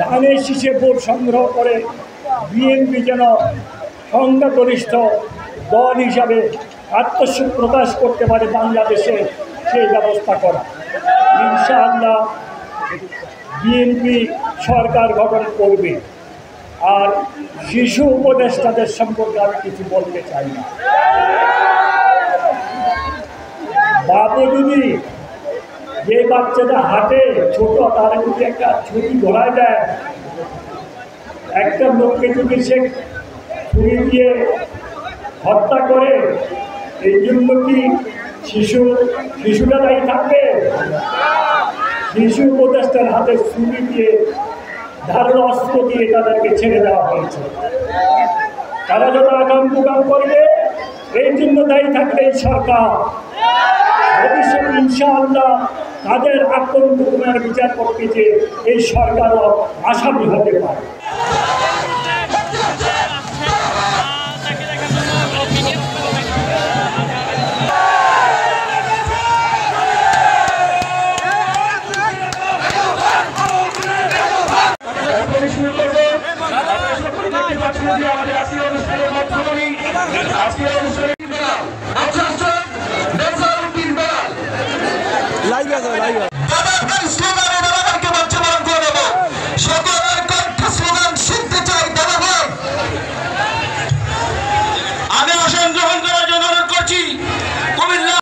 ধানের শীষে ভোট সংগ্রহ করে বিএনপি যেন সংখ্যাগরিষ্ঠ দল হিসাবে আত্মস্বীক প্রকাশ করতে পারে বাংলাদেশে, সেই ব্যবস্থা করা। ইনশাআল্লাহ বিএনপি সরকার গঠন করবে। আর শিশু উপদেষ্টাদের সম্পর্কে আমি কিছু বলতে চাই না। বাবু যদি যে বাচ্চাটা হাঁটে ছোট, তারা যদি একটা ছুরি ধরায় দেয়, একটা লোককে যদি সে ছুরি দিয়ে হত্যা করে, এই জন্য কি শিশুটা দায়ী থাকবে? শিশু উপদেষ্টার হাতে ছুরি দিয়ে, ধারালো অস্ত্র দিয়ে তাদেরকে ছেড়ে দেওয়া হয়েছে। তারা যত আগাম প্রোগ্রাম করবে, এই জন্য দায়ী থাকবে এই সরকার। ভবিষ্যৎ ইনশাআল্লাহ তাদের আক্রমণের বিচার করতে যে এই সরকারও আসামি হতে পারে। আমি আসন গ্রহণ করার জন্য অনুরোধ করছি। কুমিল্লা